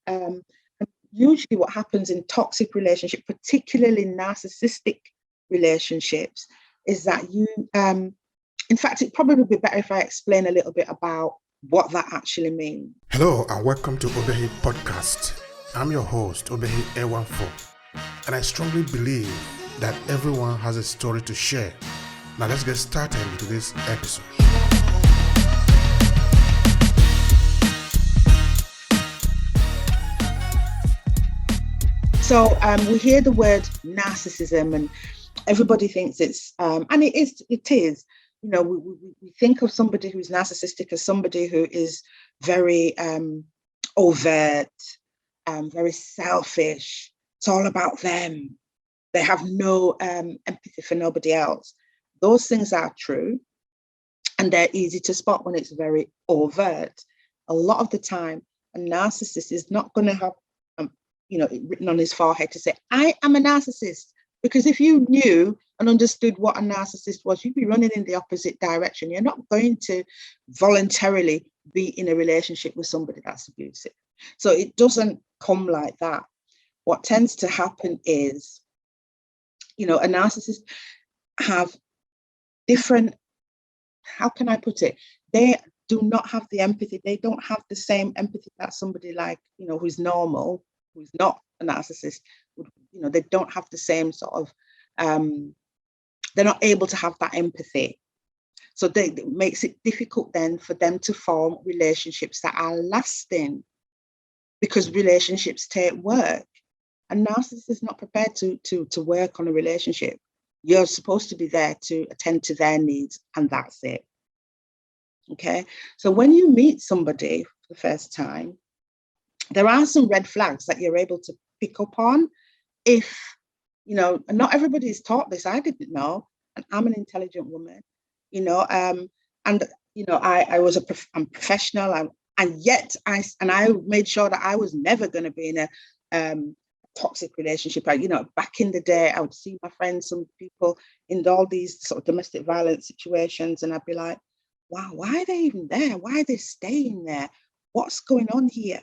And usually what happens in toxic relationships, particularly narcissistic relationships, is that you, in fact, it'd probably be better if I explain a little bit about what that actually means. Hello and welcome to Obehi Podcast. I'm your host, Obehi A14, and I strongly believe that everyone has a story to share. Now let's get started with this episode. So we hear the word narcissism and everybody thinks it's, and it is, you know, we think of somebody who's narcissistic as somebody who is very overt, very selfish. It's all about them. They have no empathy for nobody else. Those things are true, and they're easy to spot when it's very overt. A lot of the time, a narcissist is not going to have, written on his forehead to say, I am a narcissist. Because if you knew and understood what a narcissist was, you'd be running in the opposite direction. You're not going to voluntarily be in a relationship with somebody that's abusive. So it doesn't come like that. What tends to happen is, a narcissist have different, how can I put it? They do not have the empathy. They don't have the same empathy that somebody like, who's normal, who's not a narcissist would, they don't have the same sort of, they're not able to have that empathy. So it makes it difficult then for them to form relationships that are lasting, because relationships take work. A narcissist is not prepared to work on a relationship. You're supposed to be there to attend to their needs, and that's it. Okay. So when you meet somebody for the first time, there are some red flags that you're able to pick up on. If, not everybody is taught this. I didn't know, and I'm an intelligent woman, I was I'm professional, and yet I made sure that I was never going to be in a toxic relationship. Back in the day, I would see my friends, some people in all these sort of domestic violence situations, and I'd be like, wow, why are they even there? Why are they staying there? What's going on here?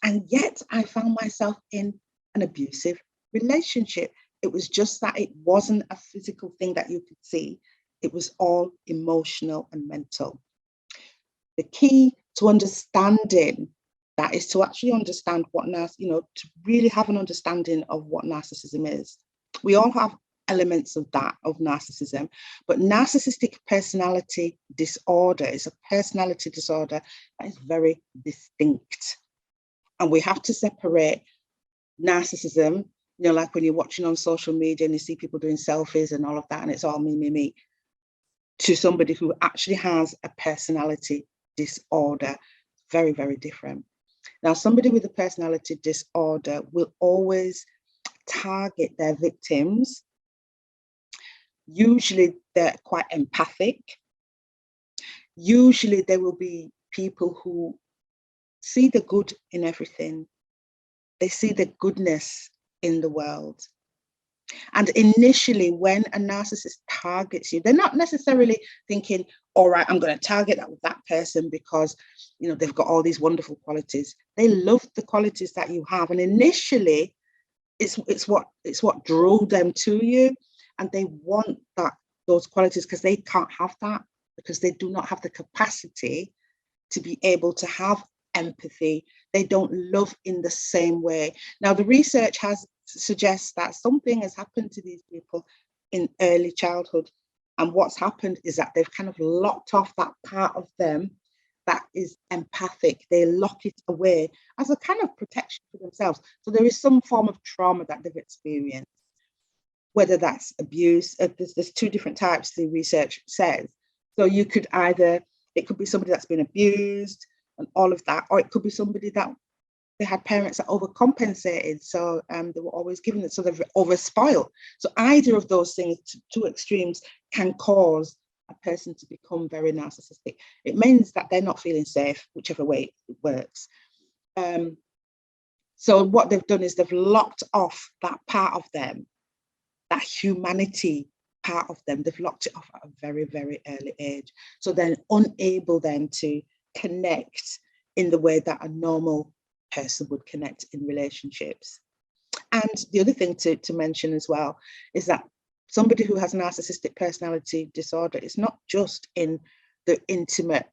And yet I found myself in an abusive relationship. It was just that it wasn't a physical thing that you could see. It was all emotional and mental. The key to understanding that is to actually understand what to really have an understanding of what narcissism is. We all have elements of that, of narcissism, but narcissistic personality disorder is a personality disorder that is very distinct. And we have to separate narcissism, like when you're watching on social media and you see people doing selfies and all of that, and it's all me, to somebody who actually has a personality disorder. Very, very different. Now, somebody with a personality disorder will always target their victims. Usually they're quite empathic. Usually there will be people who see the good in everything. They see the goodness in the world. And initially, when a narcissist targets you, they're not necessarily thinking, all right, I'm going to target that person because, they've got all these wonderful qualities. They love the qualities that you have. And initially, it's what drew them to you. And they want those qualities because they can't have that, because they do not have the capacity to be able to have empathy. They don't love in the same way. Now, the research suggests that something has happened to these people in early childhood. And what's happened is that they've kind of locked off that part of them that is empathic. They lock it away as a kind of protection for themselves. So there is some form of trauma that they've experienced, whether that's abuse. There's two different types, the research says. So it could be somebody that's been abused and all of that, or it could be somebody that they had parents that overcompensated, so they were always given it, so they've overspoiled. So either of those things, two extremes, can cause a person to become very narcissistic. It means that they're not feeling safe, whichever way it works. So what they've done is they've locked off that part of them, that humanity part of them. They've locked it off at a very, very early age. So they're unable then to connect in the way that a normal person would connect in relationships. And the other thing to mention as well is that somebody who has narcissistic personality disorder is not just in the intimate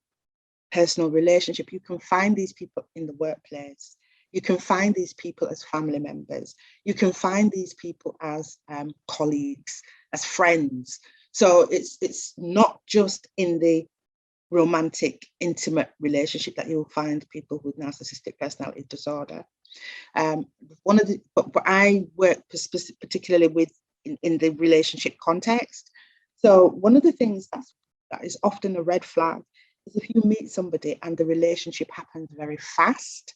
personal relationship. You can find these people in the workplace. You can find these people as family members. You can find these people as colleagues, as friends. So it's not just in the romantic, intimate relationship that you'll find people with narcissistic personality disorder. But I work particularly with in the relationship context. So one of the things that is often a red flag is if you meet somebody and the relationship happens very fast.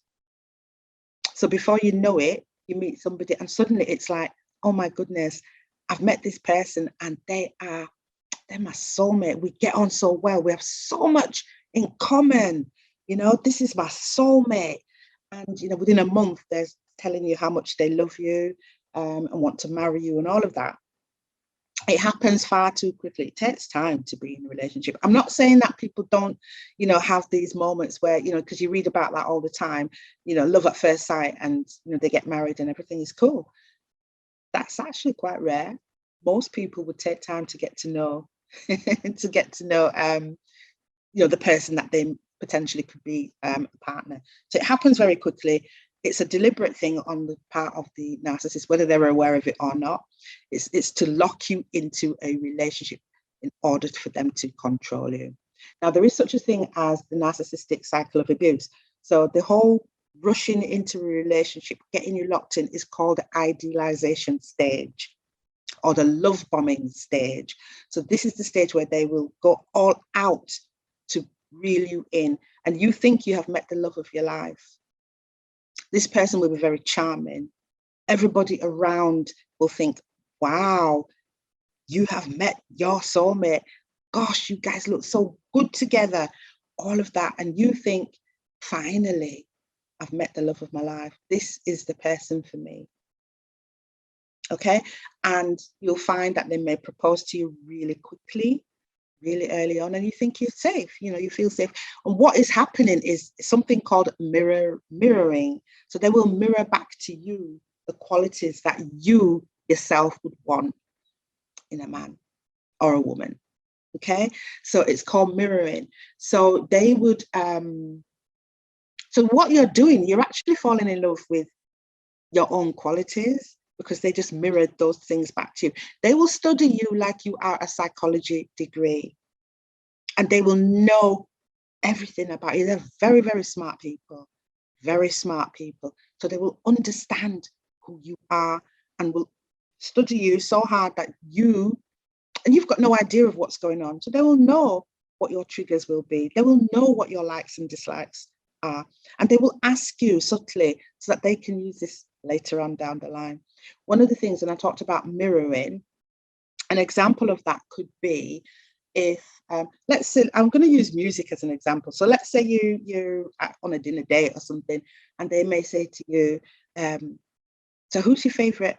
So before you know it, you meet somebody and suddenly it's like, oh my goodness, I've met this person and they're my soulmate. We get on so well. We have so much in common. This is my soulmate. And, within a month, they're telling you how much they love you and want to marry you and all of that. It happens far too quickly. It takes time to be in a relationship. I'm not saying that people don't, have these moments where, because you read about that all the time, love at first sight and, they get married and everything is cool. That's actually quite rare. Most people would take time to get to know, the person that they potentially could be a partner. So it happens very quickly. It's a deliberate thing on the part of the narcissist, whether they're aware of it or not. It's to lock you into a relationship in order for them to control you. Now, there is such a thing as the narcissistic cycle of abuse. So the whole rushing into a relationship, getting you locked in, is called the idealization stage or the love bombing stage. So this is the stage where they will go all out to reel you in, and you think you have met the love of your life. This person will be very charming. Everybody around will think, wow, you have met your soulmate. Gosh, you guys look so good together. All of that. And you think, finally, I've met the love of my life. This is the person for me. Okay. And you'll find that they may propose to you really quickly, really early on, and you think you're safe, you feel safe. And what is happening is something called mirroring. So they will mirror back to you the qualities that you yourself would want in a man or a woman. Okay, so it's called mirroring. So they would so what you're doing, you're actually falling in love with your own qualities, because they just mirrored those things back to you. They will study you like you are a psychology degree, and they will know everything about you. They're very, very smart people, very smart people. So they will understand who you are and will study you so hard that you've got no idea of what's going on. So they will know what your triggers will be. They will know what your likes and dislikes are. And they will ask you subtly so that they can use this later on down the line. One of the things, and I talked about mirroring, an example of that could be if, let's say, I'm going to use music as an example. So let's say you're on a dinner date or something, and they may say to you, so who's your favorite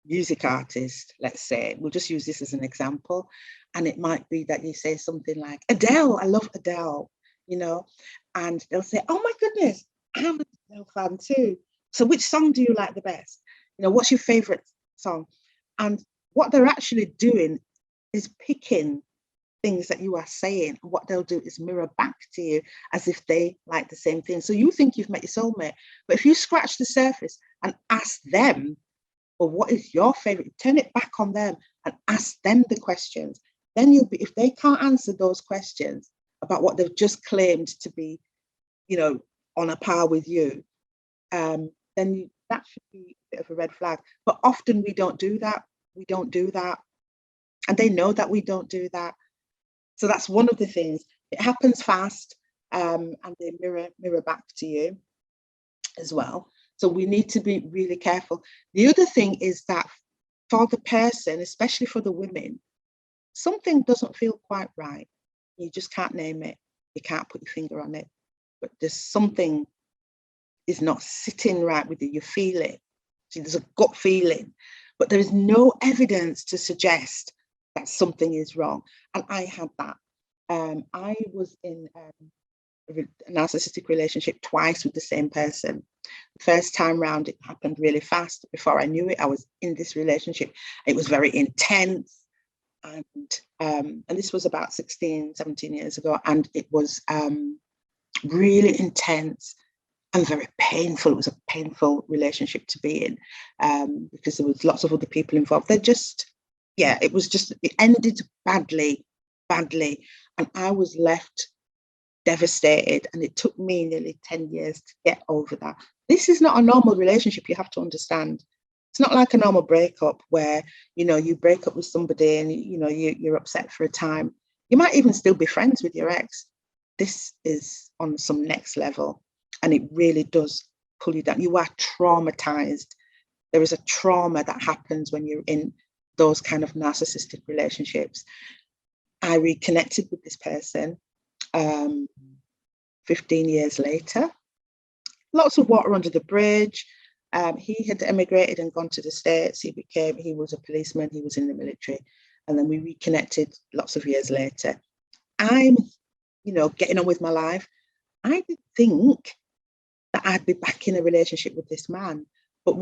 music artist? Let's say, we'll just use this as an example. And it might be that you say something like, Adele, I love Adele, and they'll say, oh my goodness, I'm an Adele fan too. So which song do you like the best? What's your favorite song? And what they're actually doing is picking things that you are saying. And what they'll do is mirror back to you as if they like the same thing. So you think you've met your soulmate, but if you scratch the surface and ask them, well, what is your favorite? Turn it back on them and ask them the questions. Then if they can't answer those questions about what they've just claimed to be, on a par with you, then that should be a bit of a red flag. But often we don't do that. We don't do that. And they know that we don't do that. So that's one of the things. It happens fast, and they mirror back to you as well. So we need to be really careful. The other thing is that for the person, especially for the women, something doesn't feel quite right. You just can't name it. You can't put your finger on it. But there's something is not sitting right with you. You feel it. See, there's a gut feeling, but there is no evidence to suggest that something is wrong. And I had that. I was in a a narcissistic relationship twice with the same person. The first time round, it happened really fast. Before I knew it, I was in this relationship. It was very intense. And this was about 16, 17 years ago. And it was really intense and very painful. It was a painful relationship to be in because there was lots of other people involved. It ended badly. And I was left devastated. And it took me nearly 10 years to get over that. This is not a normal relationship, you have to understand. It's not like a normal breakup where, you break up with somebody and, you're upset for a time. You might even still be friends with your ex. This is on some next level, and it really does pull you down. You are traumatized. There is a trauma that happens when you're in those kind of narcissistic relationships. I reconnected with this person 15 years later. Lots of water under the bridge. He had emigrated and gone to the States. He was a policeman. He was in the military. And then we reconnected lots of years later. I'm, getting on with my life. I didn't think that I'd be back in a relationship with this man. But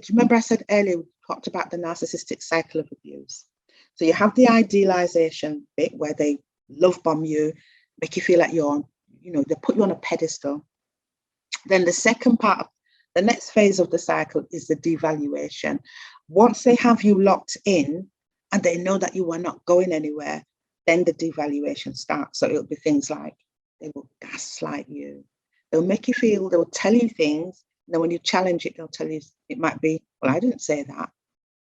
remember I said earlier, we talked about the narcissistic cycle of abuse. So you have the idealization bit where they love bomb you, make you feel like they put you on a pedestal. Then the second part, the next phase of the cycle is the devaluation. Once they have you locked in and they know that you are not going anywhere, then the devaluation starts. So it'll be things like they will gaslight you. They'll make you feel, they'll tell you things. And then when you challenge it, they'll tell you, it might be, well, I didn't say that.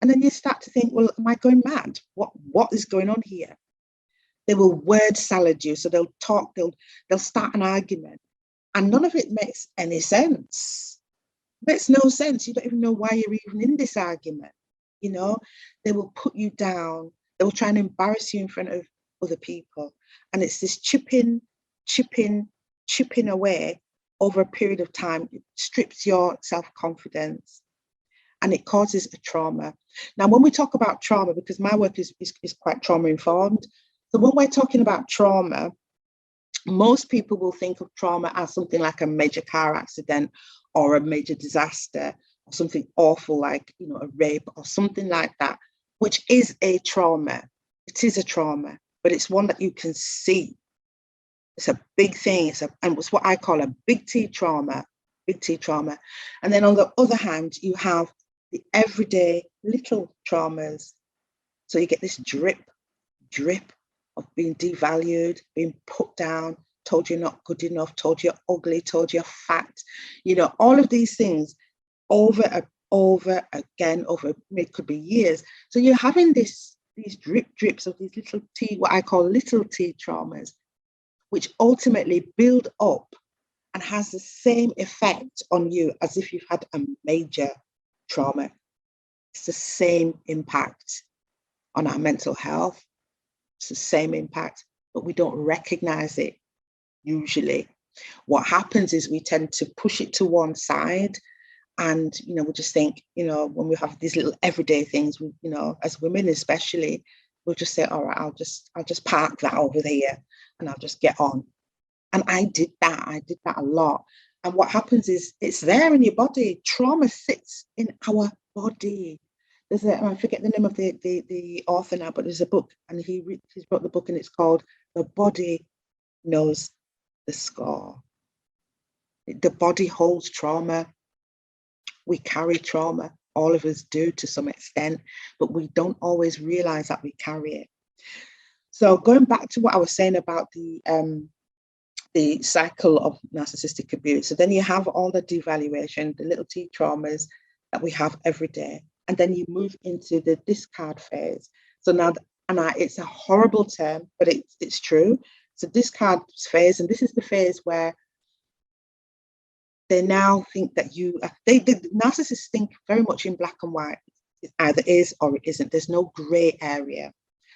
And then you start to think, well, am I going mad? What is going on here? They will word salad you. So they'll talk, they'll start an argument. And none of it makes any sense. It makes no sense. You don't even know why you're even in this argument. They will put you down. They will try and embarrass you in front of other people. And it's this chipping away over a period of time. It strips your self-confidence and it causes a trauma. Now, when we talk about trauma, because my work is quite trauma-informed, so when we're talking about trauma, most people will think of trauma as something like a major car accident or a major disaster or something awful like, a rape or something like that, which is a trauma. It is a trauma, but it's one that you can see. It's a big thing. And it's what I call a big T trauma. And then on the other hand, you have the everyday little traumas. So you get this drip of being devalued, being put down, told you're not good enough, told you're ugly, told you're fat, all of these things over again, it could be years. So you're having these drips of these little T, what I call little T traumas, which ultimately build up and has the same effect on you as if you've had a major trauma. It's the same impact on our mental health. It's the same impact, but we don't recognize it usually. What happens is we tend to push it to one side and, we just think, when we have these little everyday things, as women especially, we'll just say, all right, I'll just park that over there and I'll just get on. And I did that a lot. And what happens is it's there in your body. Trauma sits in our body. I forget the name of the author now, but there's a book and he's wrote the book and it's called The Body Knows the Score. The body holds trauma. We carry trauma. All of us do to some extent, but we don't always realize that we carry it. So going back to what I was saying about the cycle of narcissistic abuse. So then you have all the devaluation, the little T traumas that we have every day. And then you move into the discard phase. So now, it's a horrible term, but it's true. It's a discard phase. And this is the phase where they now think that the narcissists think very much in black and white. It either is or it isn't. There's no gray area.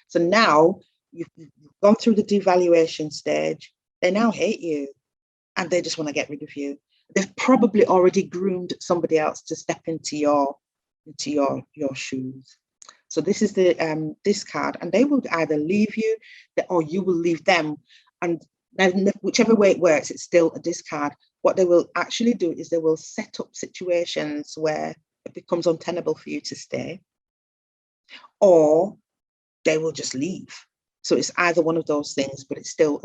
So now you've gone through the devaluation stage. They now hate you and they just want to get rid of you. They've probably already groomed somebody else to step into your shoes. So this is the discard, and they will either leave you or you will leave them. And Now, whichever way it works, it's still a discard. What they will actually do is they will set up situations where it becomes untenable for you to stay, or they will just leave. So it's either one of those things, but it's still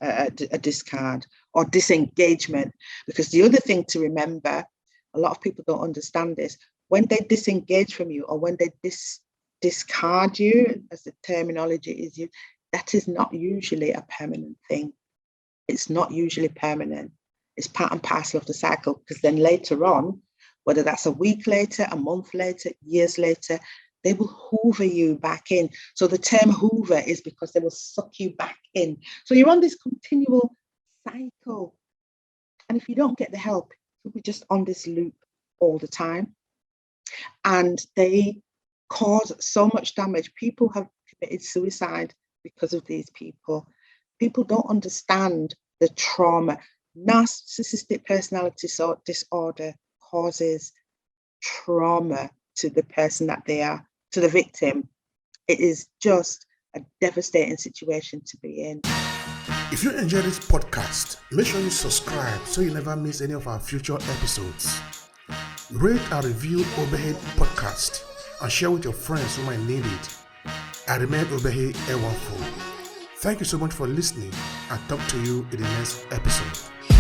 a discard or disengagement. Because the other thing to remember, a lot of people don't understand this, when they disengage from you or when they discard you, as the terminology is used, that is not usually a permanent thing. It's not usually permanent. It's part and parcel of the cycle, because then later on, whether that's a week later, a month later, years later, they will hoover you back in. So the term hoover is because they will suck you back in. So you're on this continual cycle. And if you don't get the help, you'll be just on this loop all the time. And they cause so much damage. People have committed suicide because of these people. People don't understand the trauma. Narcissistic personality disorder causes trauma to the person that they are, to the victim. It is just a devastating situation to be in. If you enjoy this podcast, make sure you subscribe so you never miss any of our future episodes. Rate and review Obehi Podcast and share with your friends who might need it. I remain Obehi Ewanfo. Thank you so much for listening, and talk to you in the next episode.